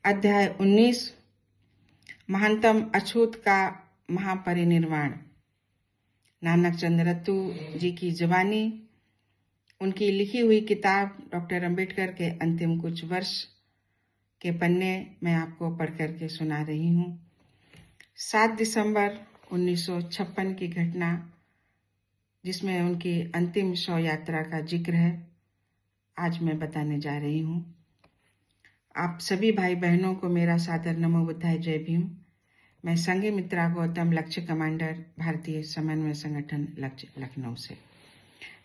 अध्याय 19 महानतम अछूत का महापरिनिर्वाण। नानक चंद्रत्तू जी की जुबानी, उनकी लिखी हुई किताब डॉक्टर अंबेडकर के अंतिम कुछ वर्ष के पन्ने मैं आपको पढ़ करके सुना रही हूँ। 7 दिसंबर 1956 की घटना, जिसमें उनकी अंतिम शव यात्रा का जिक्र है, आज मैं बताने जा रही हूँ। आप सभी भाई बहनों को मेरा सादर नमो बुद्धाय, जय भीम। मैं संघी मित्रा गौतम, लक्ष्य कमांडर, भारतीय समन्वय संगठन लक्ष्य, लखनऊ से।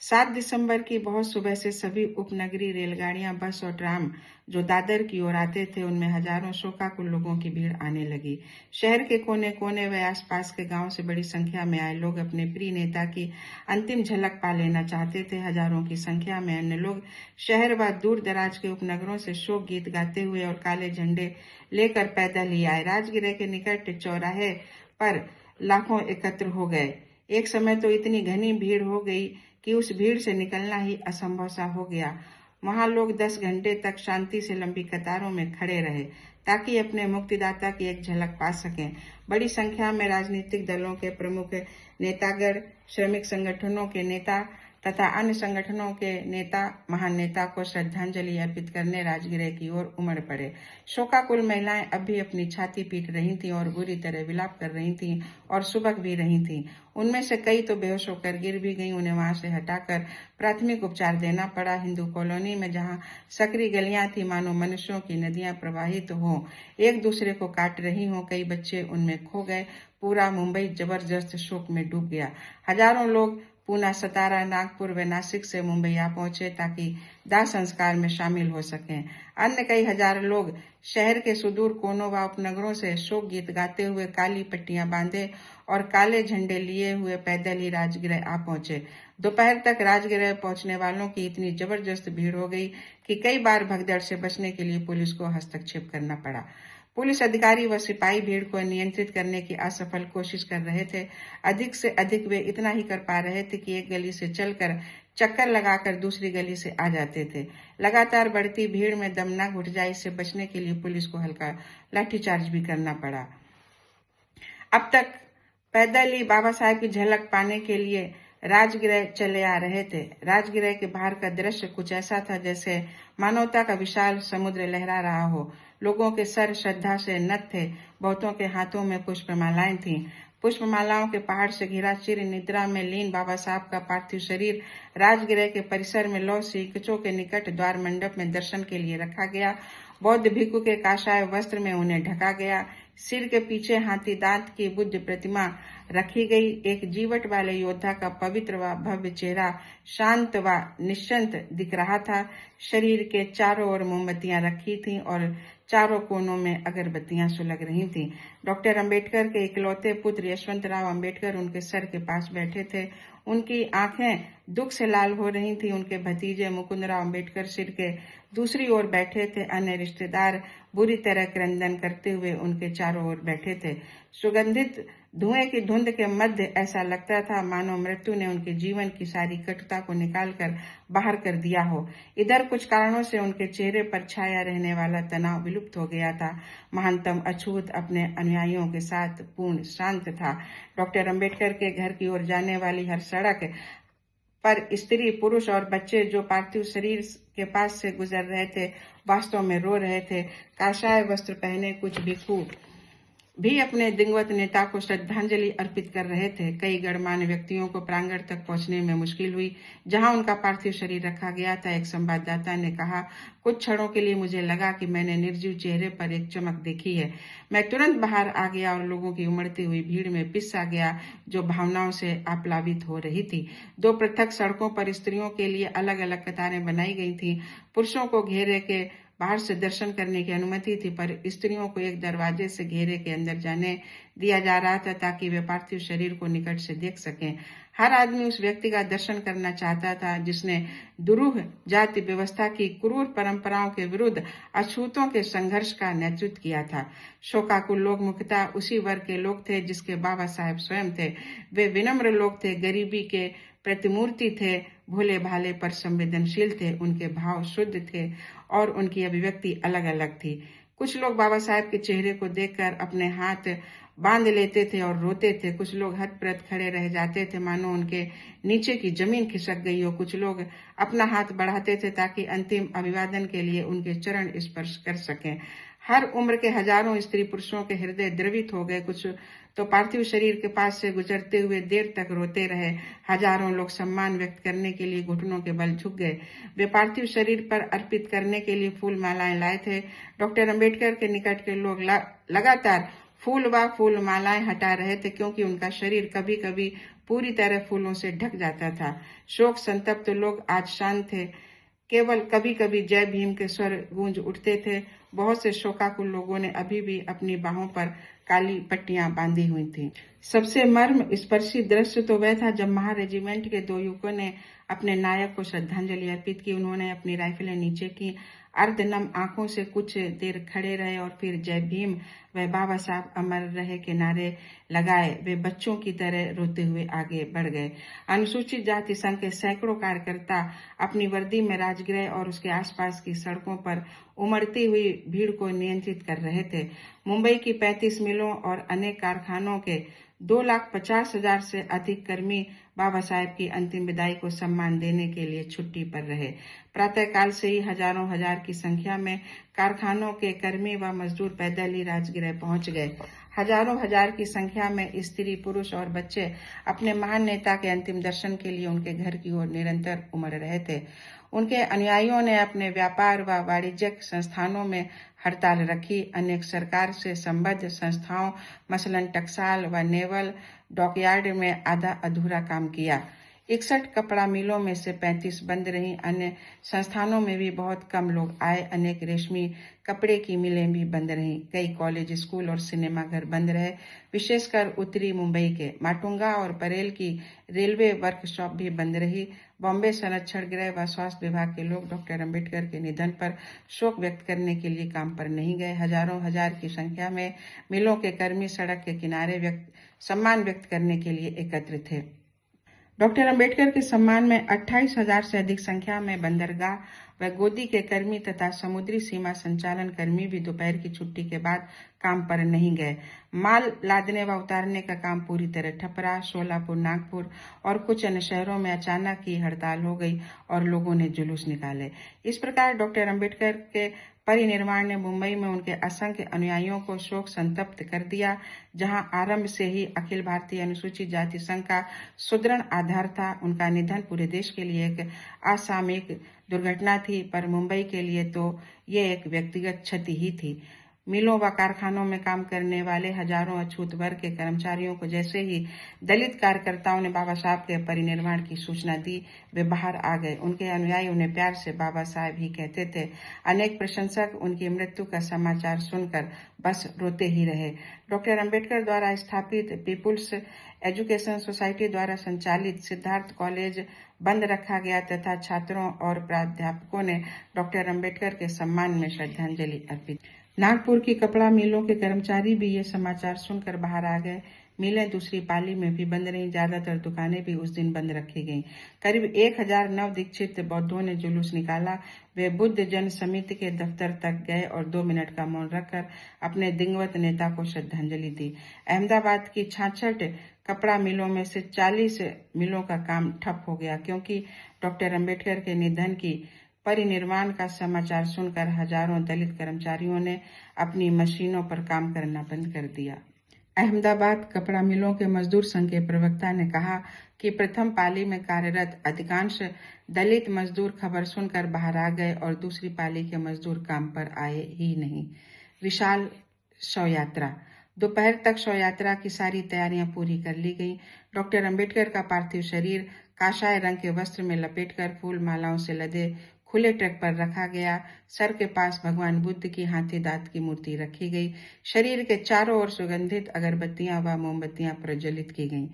7 दिसंबर की बहुत सुबह से सभी उपनगरीय रेलगाड़ियां, बस और ट्राम जो दादर की ओर आते थे, उनमें हजारों शोकाकुल लोगों की भीड़ आने लगी। शहर के कोने कोने व आसपास के गांव से बड़ी संख्या में आए लोग अपने प्रिय नेता की अंतिम झलक पा लेना चाहते थे। हजारों की संख्या में अन्य लोग शहर व दूर दराज के उपनगरों से शोक गीत गाते हुए और काले झंडे लेकर पैदल ही आए। राजगीर के निकट चौराहे पर लाखों एकत्र हो गए। एक समय तो इतनी घनी भीड़ हो गई कि उस भीड़ से निकलना ही असंभव सा हो गया। वहां लोग 10 घंटे तक शांति से लंबी कतारों में खड़े रहे ताकि अपने मुक्तिदाता की एक झलक पा सकें। बड़ी संख्या में राजनीतिक दलों के प्रमुख नेतागण, श्रमिक संगठनों के नेता तथा अन्य संगठनों के नेता महान नेता को श्रद्धांजलि अर्पित करने राजगीर की ओर उमड़ पड़े। शोकाकुल महिलाएं अब भी अपनी छाती पीट रही थीं और बुरी तरह विलाप कर रही थीं और सुबक भी रही थीं। उनमें से कई तो बेहोश होकर गिर भी गईं। उन्हें वहां से हटाकर प्राथमिक उपचार देना पड़ा। हिंदू कॉलोनी में जहां सकरी गलियां थी, मानो मनुष्यों की नदियां प्रवाहित हों, एक दूसरे को काट रही हों। कई बच्चे उनमें खो गए। पूरा मुंबई जबरदस्त शोक में डूब गया। हजारों लोग पूना, सतारा, नागपुर व नासिक से मुंबई आ पहुंचे ताकि दाह संस्कार में शामिल हो सकें। अन्य कई हजार लोग शहर के सुदूर कोनों व उपनगरों से शोक गीत गाते हुए, काली पट्टियां बांधे और काले झंडे लिए हुए पैदल ही राजगीर आ पहुंचे। दोपहर तक राजगीर पहुंचने वालों की इतनी जबरदस्त भीड़ हो गई कि कई बार भगदड़ से बचने के लिए पुलिस को हस्तक्षेप करना पड़ा। पुलिस अधिकारी व सिपाही भीड़ को नियंत्रित करने की असफल कोशिश कर रहे थे। अधिक से अधिक वे इतना ही कर पा रहे थे कि एक गली से चलकर चक्कर लगाकर दूसरी गली से आ जाते थे। लगातार बढ़ती भीड़ में दम न घुट जाए, इससे बचने के लिए पुलिस को हल्का लाठीचार्ज भी करना पड़ा। अब तक पैदल ही बाबा साहेब की झलक पाने के लिए राजगृह चले आ रहे थे। राजगृह के बाहर का दृश्य कुछ ऐसा था जैसे मानवता का विशाल समुद्र लहरा रहा हो। लोगों के सर श्रद्धा से नत थे। बहुतों के हाथों में पुष्पमालाएं थीं। पुष्पमालाओं के पहाड़ से घिरा चिर निद्रा में लीन बाबा साहब का पार्थिव शरीर राजगृह के परिसर में लौह सिक्कों के निकट द्वार मंडप में दर्शन के लिए रखा गया। बौद्ध भिक्षु के काषाय वस्त्र में उन्हें ढका गया। सिर के पीछे हाथी दांत की बुद्ध प्रतिमा रखी गई। एक जीवट वाले योद्धा का पवित्र व भव्य चेहरा शांत व निश्चिंत दिख रहा था। शरीर के चारों ओर मोमबत्तियां रखी थीं और चारों कोनों में अगरबत्तियां सुलग रही थीं। डॉक्टर अंबेडकर के इकलौते पुत्र यशवंतराव अंबेडकर उनके सर के पास बैठे थे। उनकी आंखें दुख से लाल हो रही थीं। उनके भतीजे मुकुंदराव अंबेडकर सिर के दूसरी ओर बैठे थे। अन्य रिश्तेदार बुरी तरह क्रंदन करते हुए उनके चारों ओर बैठे थे। सुगंधित धुएं की धुंध के मध्य ऐसा लगता था मानो मृत्यु ने उनके जीवन की सारी कटुता को निकालकर बाहर कर दिया हो। इधर कुछ कारणों से उनके चेहरे पर छाया रहने वाला तनाव विलुप्त हो गया था। महानतम अछूत अपने अनुयायियों के साथ पूर्ण शांत था। डॉक्टर अंबेडकर के घर की ओर जाने वाली हर सड़क पर स्त्री, पुरुष और बच्चे जो पार्थिव शरीर के पास से गुजर रहे थे, वास्तव में रो रहे थे। काषाय वस्त्र पहने कुछ भिक्षु भी अपने दिवंगत नेता को श्रद्धांजलि अर्पित कर रहे थे। कई गणमान्य व्यक्तियों को प्रांगण तक पहुंचने में मुश्किल हुई जहां उनका पार्थिव शरीर रखा गया था। एक संवाददाता ने कहा, कुछ क्षणों के लिए मुझे लगा कि मैंने निर्जीव चेहरे पर एक चमक देखी है। मैं तुरंत बाहर आ गया और लोगों की उमड़ती हुई भीड़ में पिस आ गया जो भावनाओं से आप्लावित हो रही थी। 2 पृथक सड़कों पर स्त्रियों के लिए अलग अलग कतारें बनाई गई थी। पुरुषों को घेरे के बाहर से दर्शन करने की अनुमति थी, पर स्त्रियों को एक दरवाजे से घेरे के अंदर जाने दिया जा रहा था ताकि वे पार्थिव शरीर को निकट से देख सकें। हर आदमी उस व्यक्ति का दर्शन करना चाहता था जिसने दुरूह जाति व्यवस्था की क्रूर परंपराओं के विरुद्ध अछूतों के संघर्ष का नेतृत्व किया था। शोकाकुल लोग मुख्यतः उसी वर्ग के लोग थे जिसके बाबा साहेब स्वयं थे। वे विनम्र लोग थे, गरीबी के प्रतिमूर्ति थे, भोले भाले पर संवेदनशील थे। उनके भाव शुद्ध थे और उनकी अभिव्यक्ति अलग अलग थी। कुछ लोग बाबा साहेब के चेहरे को देखकर अपने हाथ बांध लेते थे और रोते थे। कुछ लोग हतप्रत खड़े रह जाते थे मानो उनके नीचे की जमीन खिसक गई हो। कुछ लोग अपना हाथ बढ़ाते थे ताकि अंतिम अभिवादन के लिए उनके चरण स्पर्श कर सकें। हर उम्र के हजारों स्त्री पुरुषों के हृदय द्रवित हो गए। कुछ तो पार्थिव शरीर के पास से गुजरते हुए देर तक रोते रहे। हजारों लोग सम्मान व्यक्त करने के लिए घुटनों के बल झुक गए। वे पार्थिव शरीर पर अर्पित करने के लिए फूल मालाएं लाए थे। डॉक्टर अंबेडकर के निकट के लोग लगातार फूल व फूल मालाएं हटा रहे थे, क्योंकि उनका शरीर कभी कभी पूरी तरह फूलों से ढक जाता था। शोक संतप्त लोग आज शांत थे। केवल कभी कभी जय भीम के स्वर गूंज उठते थे। बहुत से शोकाकुल लोगों ने अभी भी अपनी बाहों पर काली पट्टियां बांधी हुई थीं। सबसे मर्म स्पर्शी दृश्य तो वह था जब महा रेजिमेंट के 2 युवकों ने अपने नायक को श्रद्धांजलि अर्पित की। उन्होंने अपनी राइफलें नीचे की, अर्धनम आंखों से कुछ देर खड़े रहे और फिर जय भीम व बाबा साहब अमर रहे के नारे लगाए। वे बच्चों की तरह रोते हुए आगे बढ़ गए। अनुसूचित जाति संघ के सैकड़ों कार्यकर्ता अपनी वर्दी में राजगृह और उसके आसपास की सड़कों पर उमड़ती हुई भीड़ को नियंत्रित कर रहे थे। मुंबई की 35 मिलों और अनेक कारखानों के 2,50,000 से अधिक कर्मी बाबा साहेब की अंतिम विदाई को सम्मान देने के लिए छुट्टी पर रहे। प्रातःकाल से ही हजारों हजार की संख्या में कारखानों के कर्मी व मजदूर पैदल ही राजगृह पहुंच गए। हजारों हजार की संख्या में स्त्री, पुरुष और बच्चे अपने महान नेता के अंतिम दर्शन के लिए उनके घर की ओर निरंतर उमड़ रहे थे। उनके अनुयायियों ने अपने व्यापार व वाणिज्यिक संस्थानों में हड़ताल रखी। अनेक सरकार से संबद्ध संस्थाओं मसलन टकसाल व नेवल डॉकयार्ड में आधा अधूरा काम किया। 61 कपड़ा मिलों में से 35 बंद रहीं। अन्य संस्थानों में भी बहुत कम लोग आए। अनेक रेशमी कपड़े की मिलें भी बंद रहीं। कई कॉलेज, स्कूल और सिनेमा घर बंद रहे। विशेषकर उत्तरी मुंबई के माटुंगा और बरेल की रेलवे वर्कशॉप भी बंद रही। बॉम्बे संरक्षण गृह व स्वास्थ्य विभाग के लोग डॉक्टर अंबेडकर के निधन पर शोक व्यक्त करने के लिए काम पर नहीं गए। हजारों हजार की संख्या में मिलों के कर्मी सड़क के किनारे सम्मान व्यक्त करने के लिए एकत्र थे। डॉक्टर अंबेडकर के सम्मान में 28,000 से अधिक संख्या में बंदरगाह व गोदी के कर्मी तथा समुद्री सीमा संचालन कर्मी भी दोपहर की छुट्टी के बाद काम पर नहीं गए। माल लादने व उतारने का काम पूरी तरह ठप रहा। सोलापुर, नागपुर और कुछ अन्य शहरों में अचानक ही हड़ताल हो गई और लोगों ने जुलूस निकाले। इस प्रकार डॉक्टर अंबेडकर के परिनिर्वाण ने मुंबई में उनके असंख्य अनुयायियों को शोक संतप्त कर दिया। जहां आरंभ से ही अखिल भारतीय अनुसूचित जाति संघ का सुदृढ़ आधार था, उनका निधन पूरे देश के लिए एक असामयिक दुर्घटना थी, पर मुंबई के लिए तो ये एक व्यक्तिगत क्षति ही थी। मिलों व कारखानों में काम करने वाले हजारों अछूत वर्ग के कर्मचारियों को जैसे ही दलित कार्यकर्ताओं ने बाबा साहब के परिनिर्वाण की सूचना दी, वे बाहर आ गए। उनके अनुयायी उन्हें प्यार से बाबा साहब ही कहते थे। अनेक प्रशंसक उनकी मृत्यु का समाचार सुनकर बस रोते ही रहे। डॉक्टर अंबेडकर द्वारा स्थापित पीपुल्स एजुकेशन सोसाइटी द्वारा संचालित सिद्धार्थ कॉलेज बंद रखा गया तथा छात्रों और प्राध्यापकों ने डॉक्टर अंबेडकर के सम्मान में श्रद्धांजलि अर्पित। नागपुर की कपड़ा मिलों के कर्मचारी भी ये समाचार सुनकर बाहर आ गए। मिलें दूसरी पाली में भी बंद रहीं। ज्यादातर दुकानें भी उस दिन बंद रखी गईं। करीब 1,000 नवदीक्षित बौद्धों ने जुलूस निकाला। वे बुद्ध जन समिति के दफ्तर तक गए और 2 मिनट का मौन रखकर अपने दिवंगत नेता को श्रद्धांजलि दी। अहमदाबाद की 66 कपड़ा मिलों में से 40 मिलों का काम ठप हो गया, क्योंकि डॉक्टर अंबेडकर के निधन की परिनिर्वाण का समाचार सुनकर हजारों दलित कर्मचारियों ने अपनी मशीनों पर काम करना बंद कर दिया। अहमदाबाद कपड़ा मिलों के मजदूर संघ के प्रवक्ता ने कहा कि प्रथम पाली में कार्यरत अधिकांश दलित मजदूर खबर सुनकर बाहर आ गए और दूसरी पाली के मजदूर काम पर आए ही नहीं। विशाल शव यात्रा। दोपहर तक शव यात्रा की सारी तैयारियां पूरी कर ली गई। डॉक्टर अंबेडकर का पार्थिव शरीर काशाय रंग के वस्त्र में लपेटकर फूल मालाओं से लदे खुले ट्रक पर रखा गया। सर के पास भगवान बुद्ध की हाथी दांत की मूर्ति रखी गई। शरीर के चारों ओर सुगंधित अगरबत्तियां व मोमबत्तियां प्रज्वलित की गईं।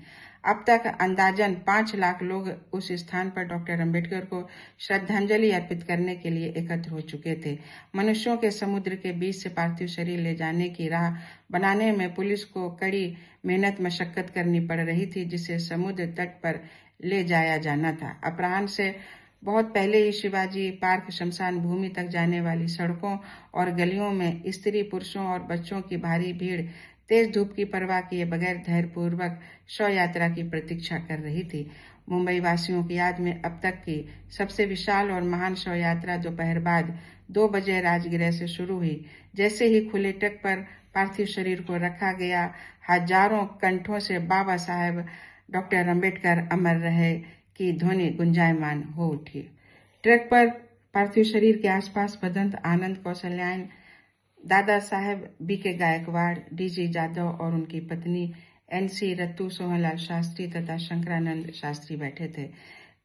अब तक अंदाजन 5 लाख लोग उस स्थान पर डॉक्टर अंबेडकर को श्रद्धांजलि अर्पित करने के लिए एकत्र हो चुके थे। मनुष्यों के समुद्र के बीच से पार्थिव शरीर ले जाने की राह बनाने में पुलिस को कड़ी मेहनत मशक्कत करनी पड़ रही थी, जिसे समुद्र तट पर ले जाया जाना था। अपराह्न से बहुत पहले ही शिवाजी पार्क शमशान भूमि तक जाने वाली सड़कों और गलियों में स्त्री, पुरुषों और बच्चों की भारी भीड़ तेज धूप की परवाह किए बगैर धैर्यपूर्वक शव यात्रा की प्रतीक्षा कर रही थी। मुंबई वासियों की याद में अब तक की सबसे विशाल और महान शव यात्रा दोपहर बाद 2 बजे राजगृह से शुरू हुई। जैसे ही खुले ट्रक पर पार्थिव शरीर को रखा गया, हजारों कंठों से बाबा साहेब डॉक्टर अंबेडकर अमर रहे की ध्वनि गुंजायमान हो उठी। ट्रक पर पार्थिव शरीर के आसपास भदंत आनंद कौशल्यायन, दादा साहेब बीके गायकवाड़, डीजी जादव और उनकी पत्नी एनसी रत्तू, सोहनलाल शास्त्री तथा शंकरानंद शास्त्री बैठे थे।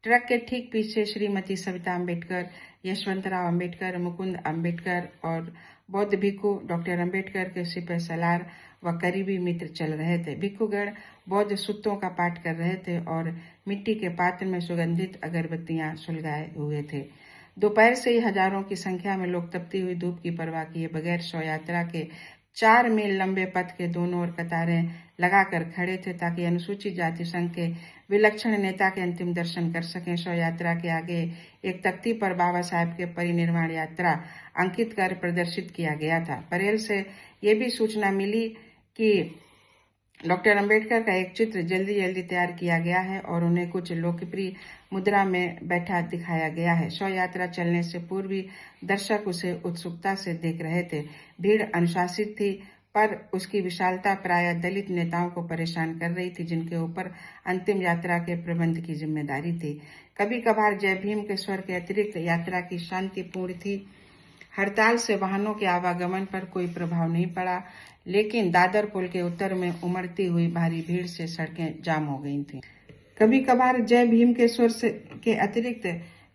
ट्रक के ठीक पीछे श्रीमती सविता अम्बेडकर, यशवंतराव अम्बेडकर, मुकुंद अम्बेडकर और बौद्ध भिक्खु डॉक्टर अम्बेडकर के सिपह सलार व करीबी मित्र चल रहे थे। भिक्खुगण बौद्ध सूत्रों का पाठ कर रहे थे और मिट्टी के पात्र में सुगंधित अगरबत्तियां सुलगाए हुए थे। दोपहर से ही हजारों की संख्या में लोग तपती हुई धूप की परवाह किए बगैर शव यात्रा के 4 मील लंबे पथ के दोनों ओर कतारें लगाकर खड़े थे ताकि अनुसूचित जाति संघ के विलक्षण नेता के अंतिम दर्शन कर सकें। शव यात्रा के आगे एक तख्ती पर बाबा साहेब के परिनिर्वाण यात्रा अंकित कर प्रदर्शित किया गया था। परेल से यह भी सूचना मिली कि डॉक्टर अंबेडकर का एक चित्र जल्दी जल्दी तैयार किया गया है और उन्हें कुछ लोकप्रिय मुद्रा में बैठा दिखाया गया है। शव यात्रा चलने से पूर्व भी दर्शक उसे उत्सुकता से देख रहे थे। भीड़ अनुशासित थी, पर उसकी विशालता प्राय दलित नेताओं को परेशान कर रही थी, जिनके ऊपर अंतिम यात्रा के प्रबंध की जिम्मेदारी थी। कभी कभार जय भीम के स्वर के अतिरिक्त यात्रा की शांतिपूर्ण थी। हड़ताल से वाहनों के आवागमन पर कोई प्रभाव नहीं पड़ा, लेकिन दादर पुल के उत्तर में उमड़ती हुई भारी भीड़ से सड़कें जाम हो गई थीं। कभी कभार जय भीम के स्वर के अतिरिक्त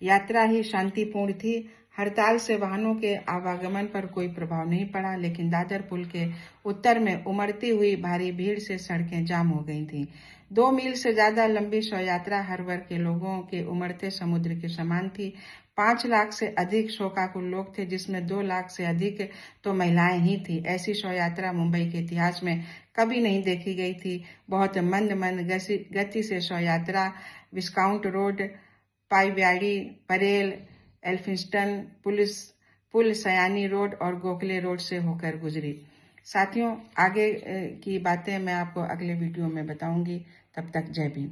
यात्रा ही शांतिपूर्ण थी। हड़ताल से वाहनों के आवागमन पर कोई प्रभाव नहीं पड़ा, लेकिन दादर पुल के उत्तर में उमड़ती हुई भारी भीड़ से सड़कें जाम हो गई थीं। 2 मील से ज्यादा लंबी शव यात्रा हर वर्ग के लोगों के उमड़ते समुद्र के समान थी। 5 लाख से अधिक शोकाकुल लोग थे, जिसमें 2 लाख से अधिक तो महिलाएं ही थी। ऐसी शव यात्रा मुंबई के इतिहास में कभी नहीं देखी गई थी। बहुत मंद गति से शव यात्रा विस्काउंट रोड, पाईव्याड़ी, परेल, एल्फिंस्टन, पुल, सयानी रोड और गोखले रोड से होकर गुजरी। साथियों, आगे की बातें मैं आपको अगले वीडियो में बताऊंगी। तब तक जय भीम।